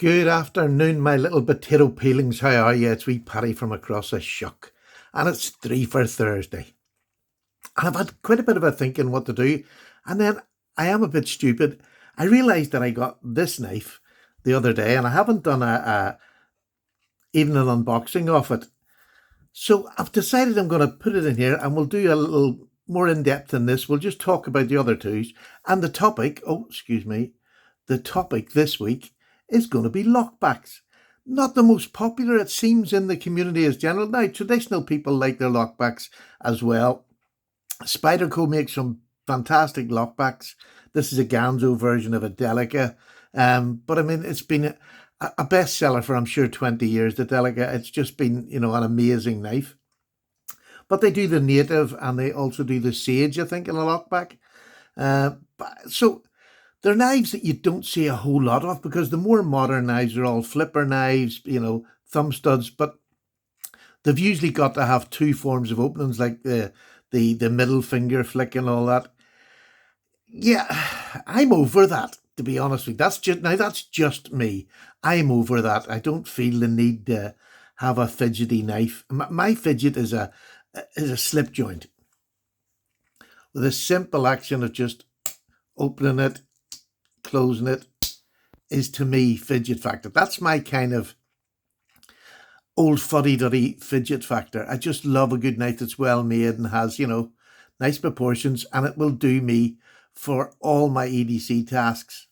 Good afternoon, my little potato peelings. How are you? It's wee Paddy from across the shuck. And it's 3 for Thursday. And I've had quite a bit of a thinking what to do. And then I am a bit stupid. I realised that I got this knife the other day and I haven't done even an unboxing of it. So I've decided I'm going to put it in here and we'll do a little more in depth than this. We'll just talk about the other twos. And the topic, the topic this week is going to be lockbacks. Not the most popular, it seems, in the community as general. Now, traditional people like their lockbacks as well. Spyderco makes some fantastic lockbacks. This is a Ganzo version of a Delica. But I mean, it's been a bestseller for, I'm sure, 20 years, the Delica. It's just been, an amazing knife. But they do the native and they also do the sage, I think, in a lockback. So they're knives that you don't see a whole lot of because the more modern knives are all flipper knives, thumb studs, but they've usually got to have two forms of openings, like the middle finger flick and all that. Yeah, I'm over that, to be honest with you. That's just me. I'm over that. I don't feel the need to have a fidgety knife. My fidget is a slip joint with a simple action of just opening it, closing it, is to me fidget factor. That's my kind of old fuddy-duddy fidget factor. I just love a good knife that's well made and has, nice proportions, and it will do me for all my EDC tasks.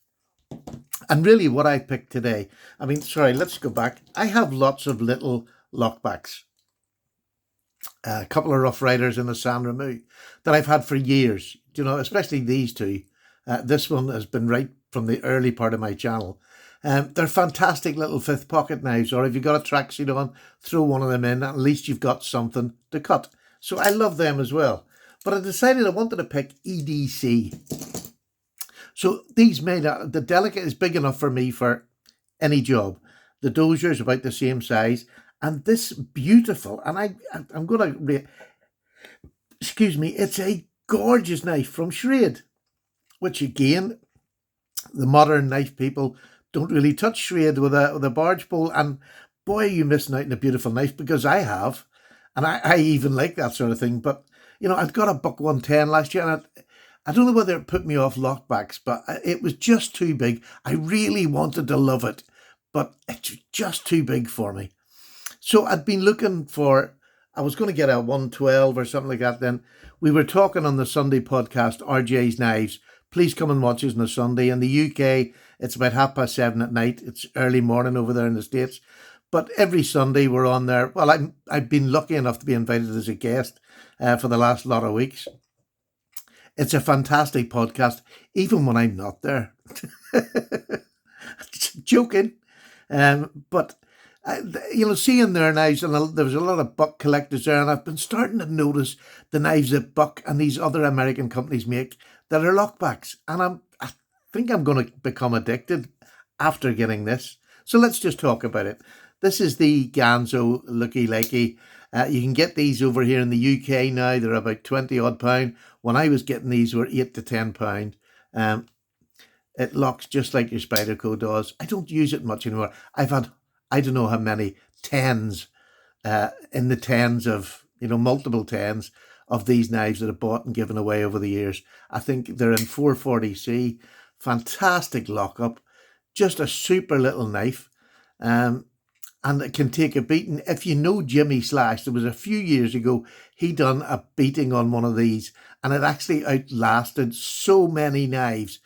And really what I picked today, let's go back. I have lots of little lockbacks. A couple of Rough Riders and a San Remo that I've had for years, especially these two. This one has been right from the early part of my channel. They're fantastic little fifth pocket knives, or if you've got a tracksuit on, throw one of them in, at least you've got something to cut. So I love them as well. But I decided I wanted to pick EDC. So these the Delicate is big enough for me for any job. The Dozier is about the same size. And this beautiful, and I'm going to, it's a gorgeous knife from Schrade, which again, the modern knife people don't really touch Schrade with a barge pole. And boy, are you missing out on a beautiful knife, because I have, and I even like that sort of thing. But, I'd got a buck 110 last year, and I don't know whether it put me off lockbacks, but it was just too big. I really wanted to love it, but it's just too big for me. So I'd been looking I was going to get a 112 or something like that. Then we were talking on the Sunday podcast, RJ's Knives. Please come and watch us on a Sunday. In the UK, it's about 7:30 at night. It's early morning over there in the States. But every Sunday we're on there. Well, I've been lucky enough to be invited as a guest for the last lot of weeks. It's a fantastic podcast, even when I'm not there. Joking. But seeing their knives, and there was a lot of Buck collectors there, and I've been starting to notice the knives that Buck and these other American companies make that are lockbacks, and I think I'm going to become addicted after getting this. So let's just talk about it. This is the Ganzo Looky Likey. You can get these over here in the UK now. They're about 20 odd pound. When I was getting these, were 8 to 10 pound. It locks just like your Spyderco does. I don't use it much anymore. I've had, I don't know how many tens, in the tens of, multiple tens of these knives that I've bought and given away over the years. I think they're in 440C. Fantastic lockup. Just a super little knife. And it can take a beating. If you know Jimmy Slash, there was a few years ago, he done a beating on one of these, and it actually outlasted so many knives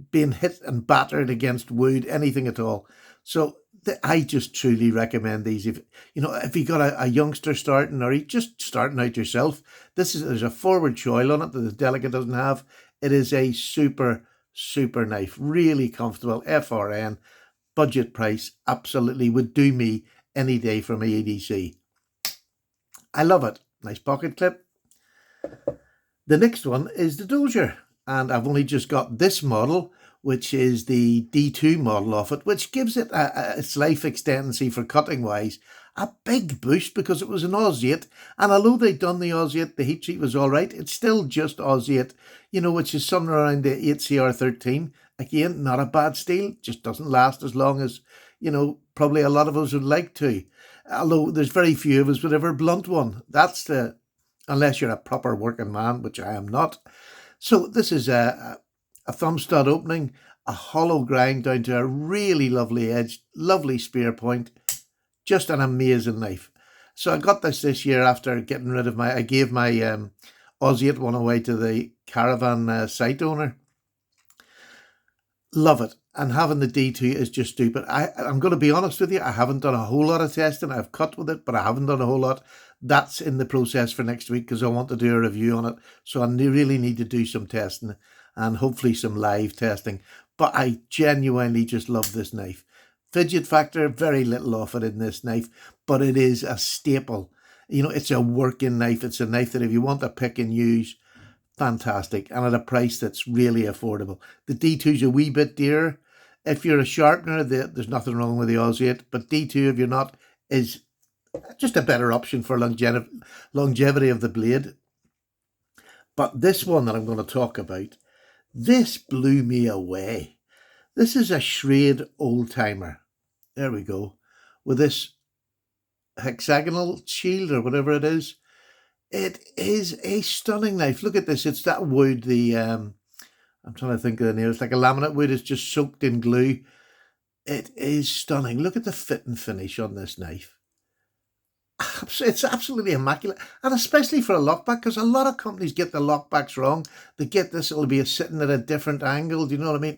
being hit and battered against wood, anything at all. So I just truly recommend these. If you got a youngster starting, or you just starting out yourself, there's a forward choil on it that the Delicate doesn't have. It is a super, super knife. Really comfortable. FRN. Budget price. Absolutely would do me any day for my EDC. I love it. Nice pocket clip. The next one is the Dozier, and I've only just got this model, which is the D2 model of it, which gives it its life expectancy for cutting wise a big boost because it was an Oz 8. And although they'd done the Oz 8, the heat treat was all right, it's still just Oz 8, which is somewhere around the 8CR13. Again, not a bad steel, just doesn't last as long as, probably a lot of us would like to. Although there's very few of us would ever blunt one. Unless you're a proper working man, which I am not. So this is a thumb stud opening, a hollow grind down to a really lovely edge, lovely spear point, just an amazing knife. So I got this year after getting rid of I gave my Aussie 8 one away to the caravan site owner. Love it. And having the D2 is just stupid. I'm going to be honest with you, I haven't done a whole lot of testing. I've cut with it, but I haven't done a whole lot. That's in the process for next week because I want to do a review on it. So I really need to do some testing and hopefully some live testing. But I genuinely just love this knife. Fidget factor, very little off it in this knife, but it is a staple. It's a working knife. It's a knife that if you want to pick and use, fantastic, and at a price that's really affordable. The D2's a wee bit dearer. If you're a sharpener, there's nothing wrong with the Aussie 8, but D2, if you're not, is just a better option for longevity of the blade. But this one that I'm going to talk about, this blew me away. This is a Schrade old timer. There we go. With this hexagonal shield or whatever it is. It is a stunning knife. Look at this. It's that wood, I'm trying to think of the name. It's like a laminate wood. It's just soaked in glue. It is stunning. Look at the fit and finish on this knife. It's absolutely immaculate. And especially for a lockback, because a lot of companies get the lockbacks wrong. They get this, it'll be sitting at a different angle. Do you know what I mean?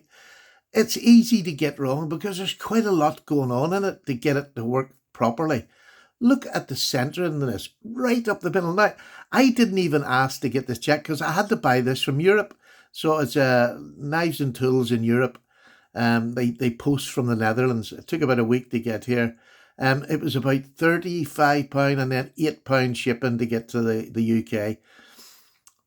It's easy to get wrong because there's quite a lot going on in it to get it to work properly. Look at the centre in this, right up the middle. Now, I didn't even ask to get this checked because I had to buy this from Europe. So it's Knives and Tools in Europe. They post from the Netherlands. It took about a week to get here. It was about £35 and then £8 shipping to get to the UK.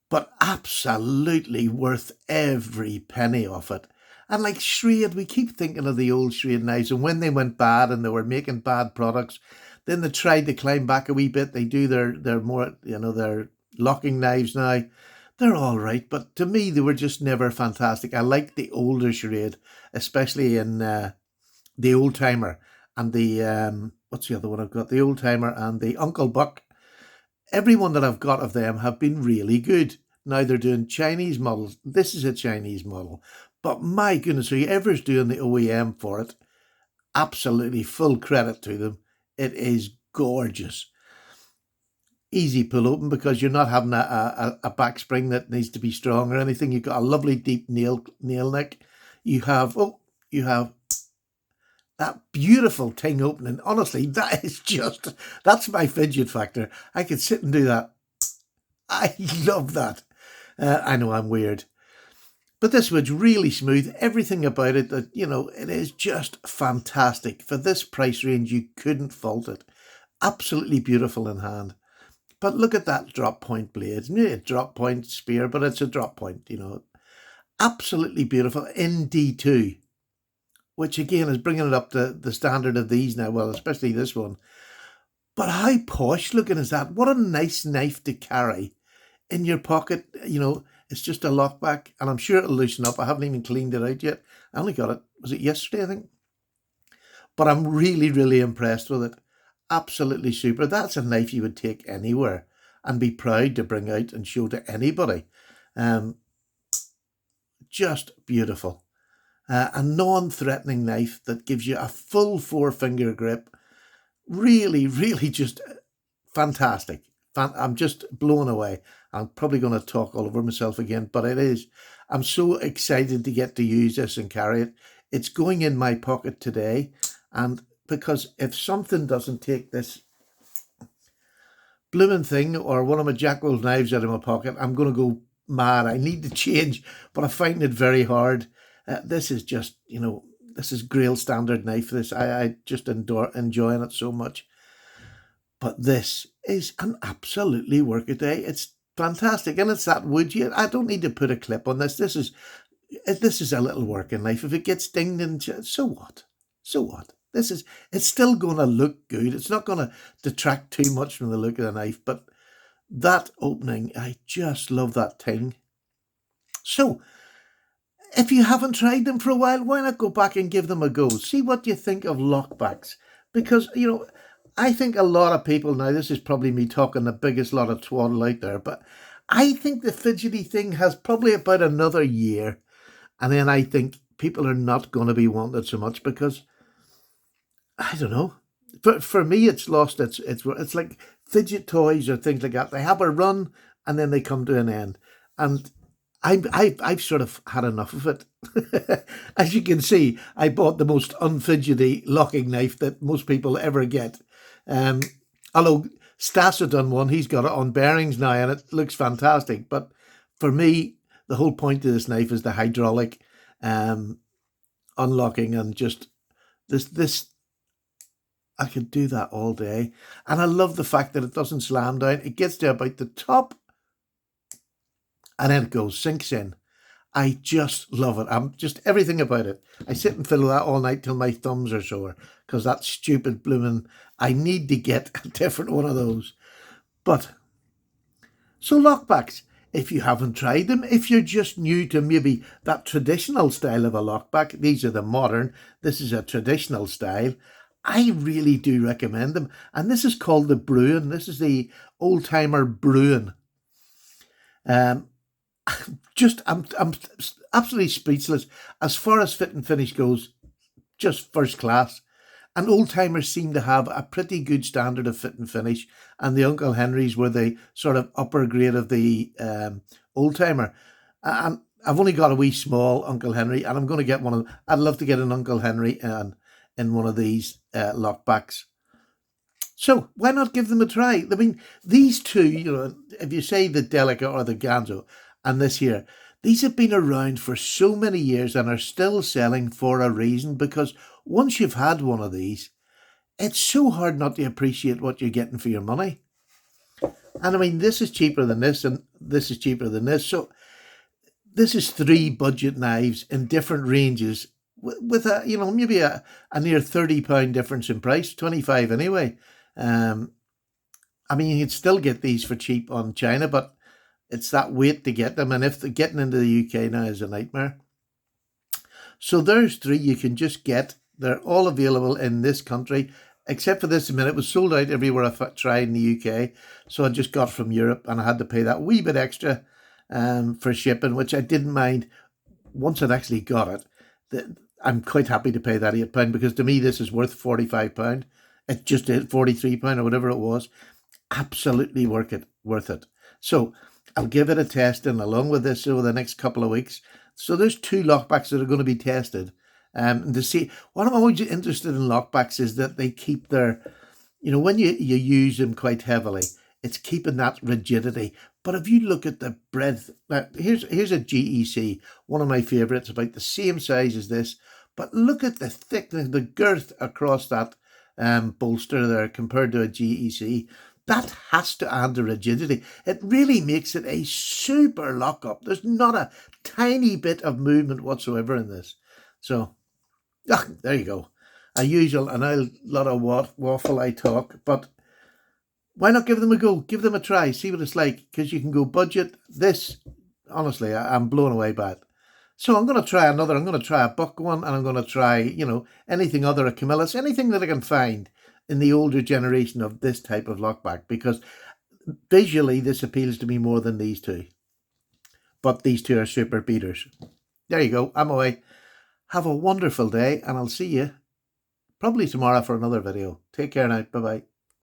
But absolutely worth every penny of it. And like Schrade, we keep thinking of the old Schrade knives, and when they went bad and they were making bad products, then they tried to climb back a wee bit. They do their more, their locking knives now. They're all right, but to me, they were just never fantastic. I like the older Schrade, especially in the Old Timer and the, what's the other one I've got? The Old Timer and the Uncle Buck. Every one that I've got of them have been really good. Now they're doing Chinese models. This is a Chinese model. But my goodness, whoever's doing the OEM for it, absolutely full credit to them. It is gorgeous. Easy pull open because you're not having a back spring that needs to be strong or anything. You've got a lovely deep nail neck. You have that beautiful thing opening. Honestly, that's my fidget factor. I could sit and do that. I love that. I know I'm weird. But this wood's really smooth. Everything about it, it is just fantastic. For this price range, you couldn't fault it. Absolutely beautiful in hand. But look at that drop point blade. It's a drop point spear, but it's a drop point, Absolutely beautiful in D2, which again is bringing it up to the standard of these now, well, especially this one. But how posh looking is that? What a nice knife to carry in your pocket, It's just a lockback, and I'm sure it'll loosen up. I haven't even cleaned it out yet. I only got it, was it yesterday, I think? But I'm really, really impressed with it. Absolutely super. That's a knife you would take anywhere and be proud to bring out and show to anybody. Just beautiful. A non-threatening knife that gives you a full 4-finger grip. Really, really just fantastic. I'm just blown away. I'm probably going to talk all over myself again, but it is. I'm so excited to get to use this and carry it. It's going in my pocket today, and because if something doesn't take this blooming thing or one of my Jack Wolf knives out of my pocket, I'm going to go mad. I need to change, but I find it very hard. This is just, this is Grail standard knife. I just enjoying it so much. But this is an absolutely workaday. It's fantastic, and it's that wood. I don't need to put a clip on this. This is a little working knife. If it gets dinged, so what? So what? it's still going to look good. It's not going to detract too much from the look of the knife, but that opening, I just love that thing. So, if you haven't tried them for a while, why not go back and give them a go? See what you think of lockbacks. Because, I think a lot of people now, this is probably me talking the biggest lot of twaddle out there, but I think the fidgety thing has probably about another year. And then I think people are not going to be wanting it so much because, I don't know. For me, it's lost. It's like fidget toys or things like that. They have a run and then they come to an end. And I've sort of had enough of it. As you can see, I bought the most unfidgety locking knife that most people ever get. Um, Although Stas had done one, he's got it on bearings now, and it looks fantastic. But for me, the whole point of this knife is the hydraulic um, unlocking, and just this. I could do that all day, and I love the fact that it doesn't slam down. It gets to about the top, and then it goes sinks in. I just love it. I'm just everything about it. I sit and fiddle that all night till my thumbs are sore because that stupid blooming. I need to get a different one of those. But so lockbacks, if you haven't tried them, if you're just new to maybe that traditional style of a lockback, these are the modern. This is a traditional style. I really do recommend them. And this is called the Bruin. This is the old timer Bruin. Um, I'm absolutely speechless as far as fit and finish goes. Just first class. And old timers seem to have a pretty good standard of fit and finish, and the Uncle Henrys were the sort of upper grade of the old timer. And I've only got a wee small Uncle Henry, and I'm going to get one of. I'd love to get an Uncle Henry and in one of these lockbacks. So why not give them a try? I mean, these two, if you say the Delica or the Ganzo and this here, these have been around for so many years and are still selling for a reason, because once you've had one of these, it's so hard not to appreciate what you're getting for your money. And I mean, this is cheaper than this, and this is cheaper than this. So this is three budget knives in different ranges with a, maybe a near £30 difference in price, 25 anyway. Um, I mean, you can still get these for cheap on China, but it's that wait to get them. And if they're getting into the UK now is a nightmare. So there's three you can just get. They're all available in this country, except for this minute. It was sold out everywhere I've tried in the UK. So I just got from Europe, and I had to pay that wee bit extra for shipping, which I didn't mind once I'd actually got it. I'm quite happy to pay that £8 because to me this is worth £45. It just did £43 or whatever it was. Absolutely worth it. So I'll give it a testing along with this over the next couple of weeks. So there's two lockbacks that are going to be tested. And to see, what I'm always interested in lockbacks is that they keep their, when you use them quite heavily, it's keeping that rigidity. But if you look at the breadth, now here's a GEC, one of my favourites, about the same size as this. But look at the thickness, the girth across that bolster there compared to a GEC. That has to add the rigidity. It really makes it a super lockup. There's not a tiny bit of movement whatsoever in this. So, there you go. A lot of waffle I talk, but why not give them a go? Give them a try. See what it's like, because you can go budget. This, honestly, I'm blown away by it. So I'm going to try another. I'm going to try a buck one, and I'm going to try, anything other, a Camillus, anything that I can find in the older generation of this type of lockback, because visually this appeals to me more than these two. But these two are super beaters. There you go. I'm away. Have a wonderful day, and I'll see you probably tomorrow for another video. Take care now. Bye-bye.